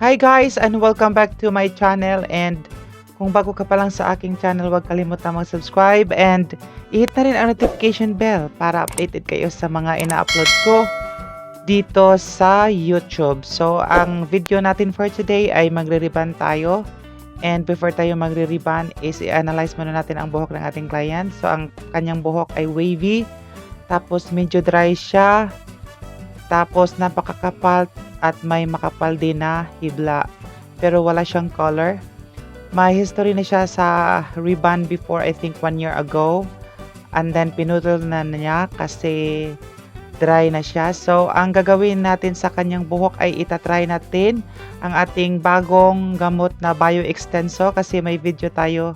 Hi guys and welcome back to my channel, and kung bago ka pa lang sa aking channel, huwag kalimutan mag-subscribe and i-hit na rin ang notification bell para updated kayo sa mga ina-upload ko dito sa YouTube. So ang video natin for today ay magre-ribbon tayo, and before tayo magre-ribbon is i-analyze muna natin ang buhok ng ating client. So ang kanyang buhok ay wavy, tapos medyo dry siya, tapos napakakapal at may makapal din na hibla, pero wala siyang color. May history na siya sa ribbon before, I think 1 year ago, and then pinutol na niya kasi dry na siya. So ang gagawin natin sa kanyang buhok ay itatry natin ang ating bagong gamot na Bio Extenso, kasi may video tayo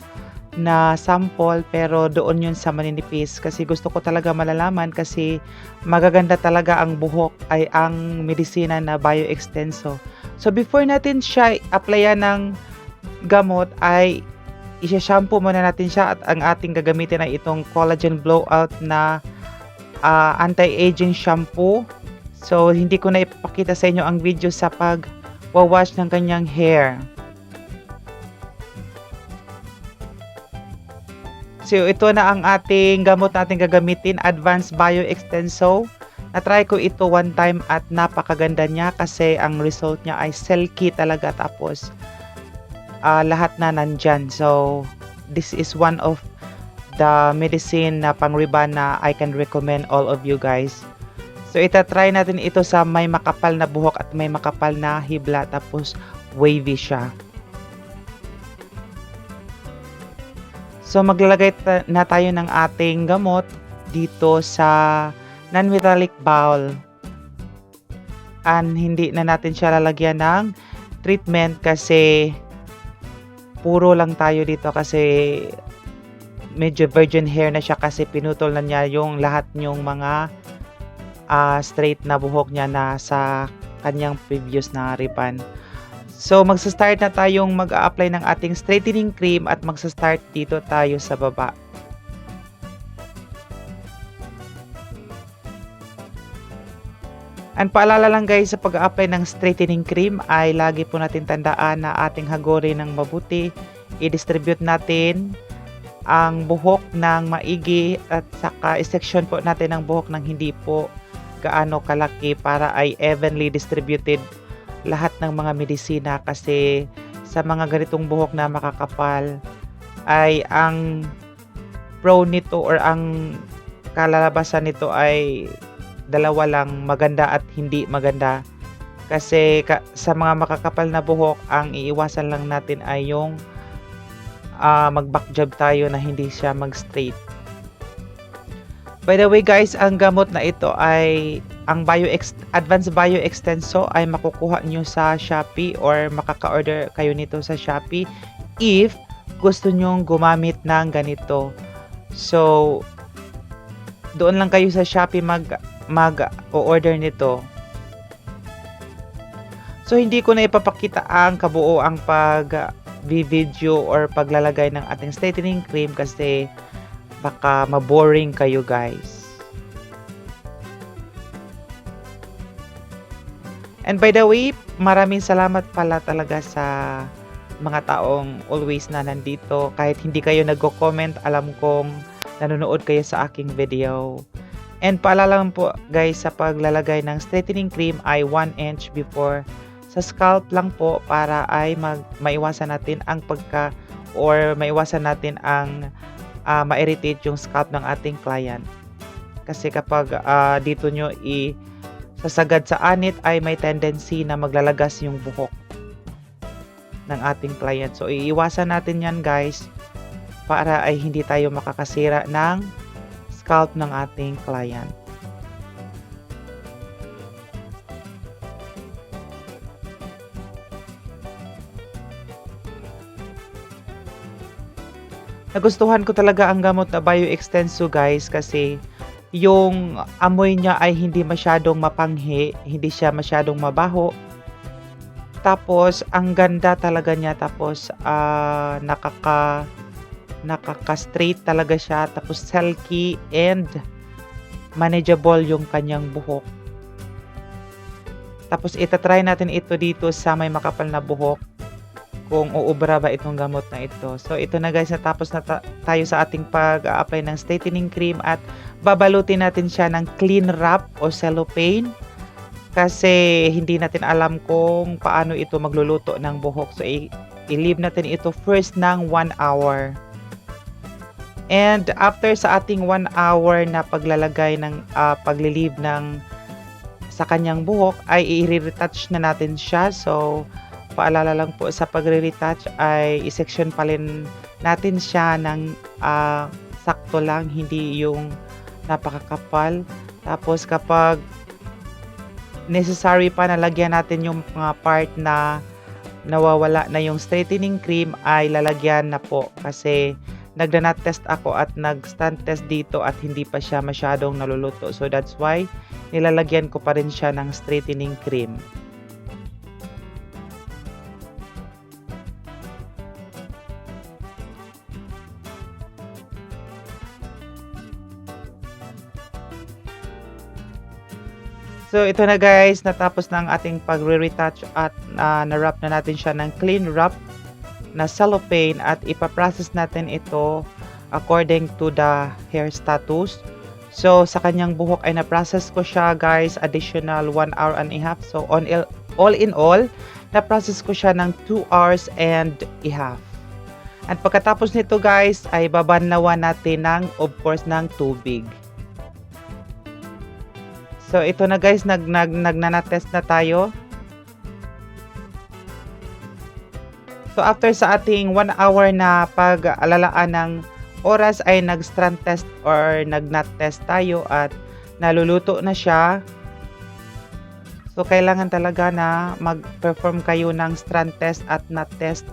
na sample pero doon yun sa maninipis, kasi gusto ko talaga malalaman kasi magaganda talaga ang buhok ay ang medisina na Bio Extenso. So before natin siya applyan ng gamot ay i-shampoo muna natin siya, at ang ating gagamitin ay itong collagen blowout na anti-aging shampoo. So hindi ko na ipapakita sa inyo ang video sa pag-wash ng kanyang hair. So ito na ang ating gamot natin gagamitin, Advanced Bio Extenso. Na-try ko ito one time at napakaganda niya kasi ang result niya ay silky talaga, tapos lahat na nandyan. So this is one of the medicine na pang-ribbon na I can recommend all of you guys. So itatry natin ito sa may makapal na buhok at may makapal na hibla, tapos wavy siya. So maglalagay na tayo ng ating gamot dito sa non-metallic bowl. And hindi na natin siya lalagyan ng treatment kasi puro lang tayo dito, kasi medyo virgin hair na siya kasi pinutol na niya yung lahat yung mga straight na buhok niya na sa kanyang previous na ribbon. So magsa-start na tayong mag-a-apply ng ating straightening cream at magsa-start dito tayo sa baba. And paalala lang guys, sa pag-a-apply ng straightening cream ay lagi po natin tandaan na ating hagorin ng mabuti. I-distribute natin ang buhok ng maigi at saka i-section po natin ang buhok ng hindi po gaano kalaki para ay evenly distributed lahat ng mga medisina, kasi sa mga ganitong buhok na makakapal ay ang prone nito or ang kalalabasan nito ay dalawa lang, maganda at hindi maganda. Kasi sa mga makakapal na buhok, ang iiwasan lang natin ay yung mag-back job tayo na hindi siya mag-straight. By the way guys, ang gamot na ito ay ang Advanced Bio Extenso ay makukuha nyo sa Shopee, or makaka-order kayo nito sa Shopee if gusto nyong gumamit ng ganito. So doon lang kayo sa Shopee mag-order nito. So hindi ko na ipapakita ang kabuoang pag-video or paglalagay ng ating straightening cream kasi baka maboring kayo guys. And by the way, maraming salamat pala talaga sa mga taong always na nandito. Kahit hindi kayo nagko-comment, alam kong nanonood kayo sa aking video. And paalala lang po guys, sa paglalagay ng straightening cream ay 1 inch before sa scalp lang po, para ay maiwasan natin ang maiwasan natin ang ma-irritate yung scalp ng ating client. Kasi kapag dito nyo sasagad sa anit ay may tendency na maglalagas yung buhok ng ating client. So iiwasan natin yan guys, para ay hindi tayo makakasira ng scalp ng ating client. Nagustuhan ko talaga ang gamot na Bio Extenso guys, kasi yung amoy niya ay hindi masyadong mapanghi, hindi siya masyadong mabaho. Tapos ang ganda talaga niya, tapos nakaka-straight talaga siya, tapos silky and manageable yung kanyang buhok. Tapos itatry natin ito dito sa may makapal na buhok kung uubra ba itong gamot na ito. So ito na guys, natapos na tayo sa ating pag-a-apply ng straightening cream at babalutin natin siya ng clean wrap o cellophane kasi hindi natin alam kung paano ito magluluto ng buhok. So i-leave natin ito first ng 1 hour. And after sa ating 1 hour na paglalagay ng paglilive ng sa kanyang buhok ay i-retouch na natin siya. So paalala lang po sa pagre-retouch ay i-section pa rin natin siya ng sakto lang, hindi yung napakakapal. Tapos kapag necessary pa na lagyan natin yung mga part na nawawala na yung straightening cream ay lalagyan na po kasi nagdanat test ako at nag-stand test dito at hindi pa siya masyadong naluluto. So that's why nilalagyan ko pa rin siya ng straightening cream. So ito na guys, natapos na ang ating pagre-retouch at na-wrap na natin siya ng clean wrap na cellophane at ipaprocess natin ito according to the hair status. So sa kanyang buhok ay na-process ko siya guys, additional 1 hour and a half. So all in all, na-process ko siya ng 2 hours and a half. At pagkatapos nito guys, ay babanlawan natin ng, of course, ng tubig. So ito na guys, nagnanatest na tayo. So after sa ating 1 hour na pag-alalaan ng oras ay nag-strand test or nag-knot test tayo at naluluto na siya. So kailangan talaga na mag-perform kayo ng strand test at knot test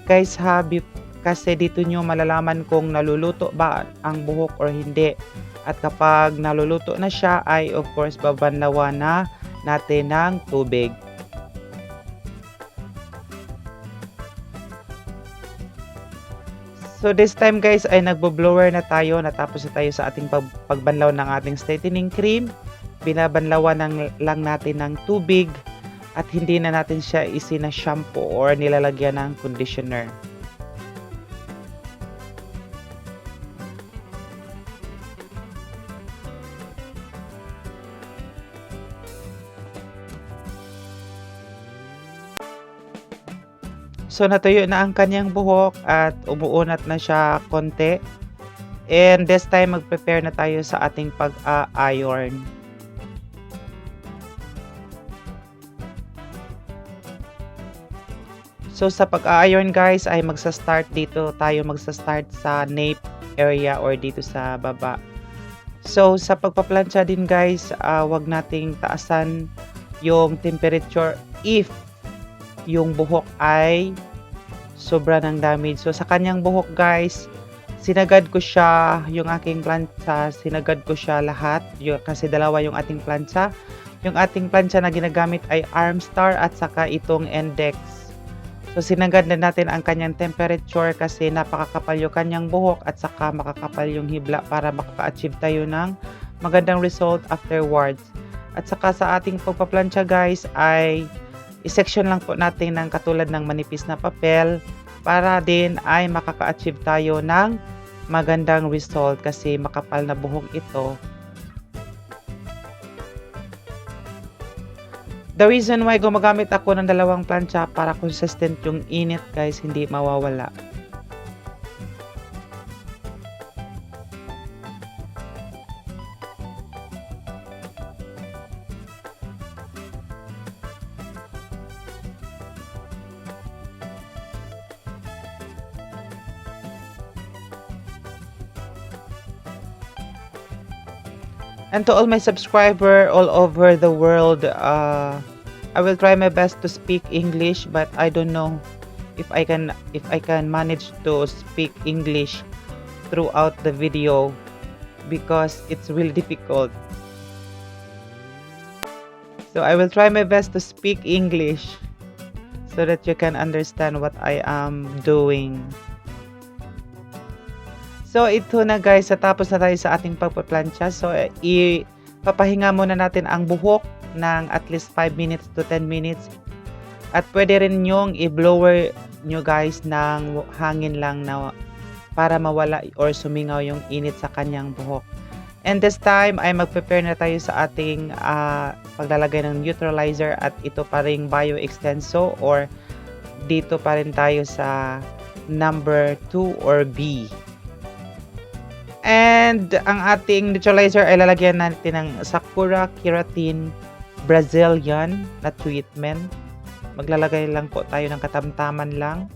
guys ha, kasi dito nyo malalaman kung naluluto ba ang buhok or hindi. At kapag naluluto na siya ay of course babanlawan na natin ng tubig. So this time guys ay nagbo-blower na tayo. Natapos na tayo sa ating pagbanlaw ng ating straightening cream. Binabanlawan lang natin ng tubig at hindi na natin siya isina-shampoo or nilalagyan ng conditioner. So natuyo na ang kanyang buhok at umuunat na siya konti. And this time mag-prepare na tayo sa ating pag-iron. So sa pag-iron guys ay magsa-start dito tayo magsa-start sa nape area or dito sa baba. So sa pagpaplansya din guys, wag nating taasan yung temperature if yung buhok ay sobra ng damage. So sa kanyang buhok guys, sinagad ko siya, yung aking plancha, sinagad ko siya lahat kasi dalawa yung ating plancha. Yung ating plancha na ginagamit ay Armstar at saka itong Index. So sinagad na natin ang kanyang temperature kasi napakakapal yung kanyang buhok at saka makakapal yung hibla para makaka-achieve tayo ng magandang result afterwards. At saka sa ating pagpaplansya guys ay i-section lang po natin ng katulad ng manipis na papel para din ay makaka-achieve tayo ng magandang result kasi makapal na buhok ito. The reason why gumagamit ako ng dalawang plancha para consistent yung init guys, hindi mawawala. And to all my subscriber all over the world, I will try my best to speak English, but I don't know if I can manage to speak English throughout the video because it's really difficult. So I will try my best to speak English so that you can understand what I am doing. So ito na guys, tapos na tayo sa ating pagpaplansya. So ipapahinga muna natin ang buhok ng at least 5 minutes to 10 minutes. At pwede rin yung i-blower nyo guys ng hangin lang na para mawala or sumingaw yung init sa kanyang buhok. And this time ay mag-prepare na tayo sa ating paglalagay ng neutralizer, at ito pa ring Bio Extenso, or dito pa rin tayo sa number 2 or B. And ang ating neutralizer ay lalagyan natin ng Sakura Keratin Brazilian na treatment. Maglalagay lang po tayo ng katamtaman lang.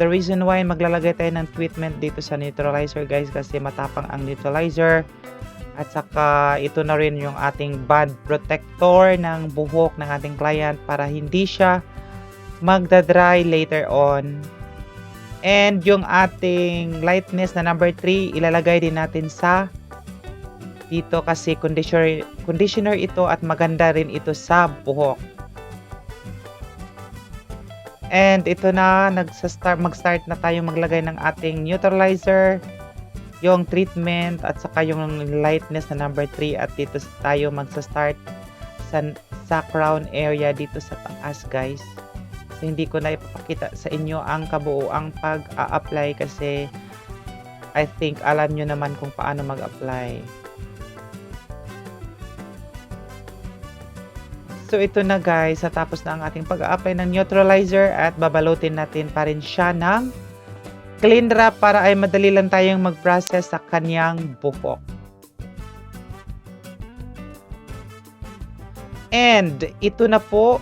The reason why maglalagay tayo ng treatment dito sa neutralizer guys, kasi matapang ang neutralizer. At saka ito na rin yung ating band protector ng buhok ng ating client para hindi siya magdadry later on. And yung ating lightness na number 3, ilalagay din natin sa dito kasi conditioner ito at maganda rin ito sa buhok. And ito na, mag-start na tayo maglagay ng ating neutralizer, yung treatment at saka yung lightness na number 3, at dito tayo magsa-start sa crown area dito sa taas guys. So, hindi ko na ipapakita sa inyo ang kabuuang pag-a-apply kasi I think alam nyo naman kung paano mag-apply. So ito na guys, natapos na ang ating pag-a-apply ng neutralizer at babalutin natin pa rin siya ng clean wrap para ay madali lang tayong mag-process sa kanyang buhok. And ito na po,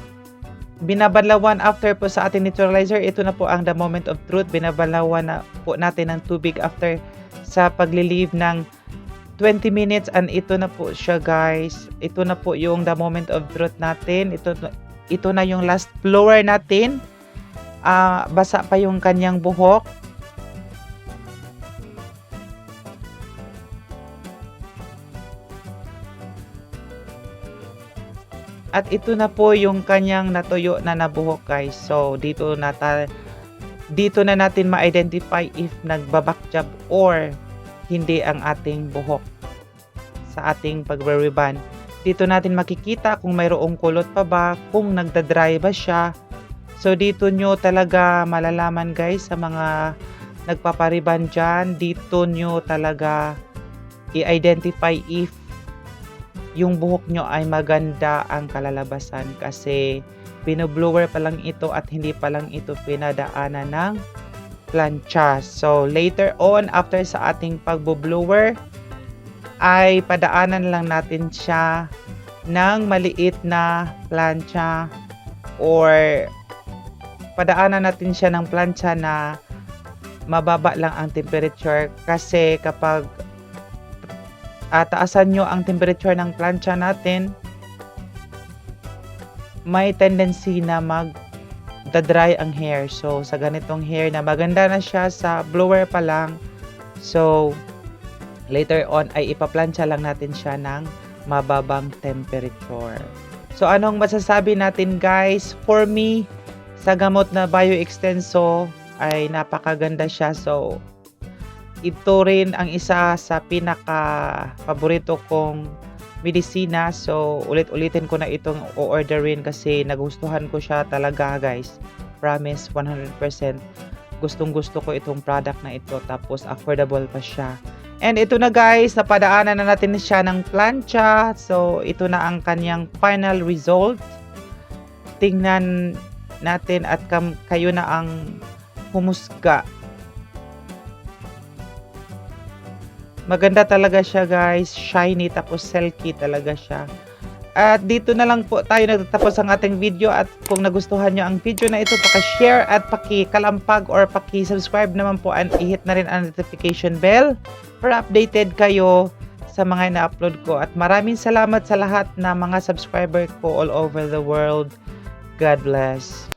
binabalawan after po sa ating neutralizer, ito na po ang the moment of truth. Binabalawan na po natin ng tubig after sa pagli-leave ng 20 minutes, and ito na po siya guys. Ito na po yung the moment of truth natin. Ito na yung last blower natin. Basa pa yung kanyang buhok. At ito na po yung kanyang natuyo na nabuhok guys. So dito na natin ma-identify if nagbabackjab or hindi ang ating buhok sa ating pagre-rebond. Dito natin makikita kung mayroong kulot pa ba, kung nagda-dry ba siya. So dito nyo talaga malalaman guys sa mga nagpapariband dyan. Dito nyo talaga i-identify if yung buhok nyo ay maganda ang kalalabasan, kasi binoblower pa lang ito at hindi pa lang ito pinadaanan ng plancha. So later on, after sa ating pagbo-blower, ay padaanan lang natin siya ng maliit na plancha, or padaanan natin siya ng plancha na mababa lang ang temperature, kasi kapag taasan nyo ang temperature ng plancha natin, may tendency na mag-dry ang hair. So sa ganitong hair na maganda na siya sa blower pa lang, so later on ay ipaplantsa lang natin siya ng mababang temperature. So anong masasabi natin guys? For me, sa gamot na Bio Extenso ay napakaganda siya. So ito rin ang isa sa pinaka-paborito kong medisina. So ulit-ulitin ko na itong o-orderin kasi nagustuhan ko siya talaga guys. Promise 100%. Gustong-gusto ko itong product na ito, tapos affordable pa siya. And ito na guys, napadaanan na natin siya ng plancha. So ito na ang kanyang final result. Tingnan natin at kayo na ang humusga. Maganda talaga siya guys, shiny tapos silky talaga siya. At dito na lang po tayo nagtatapos ang ating video, at kung nagustuhan nyo ang video na ito, paki-share at paki-kalampag or paki-subscribe naman po, and i-hit na rin ang notification bell para updated kayo sa mga ina-upload ko. At maraming salamat sa lahat na mga subscriber ko all over the world. God bless.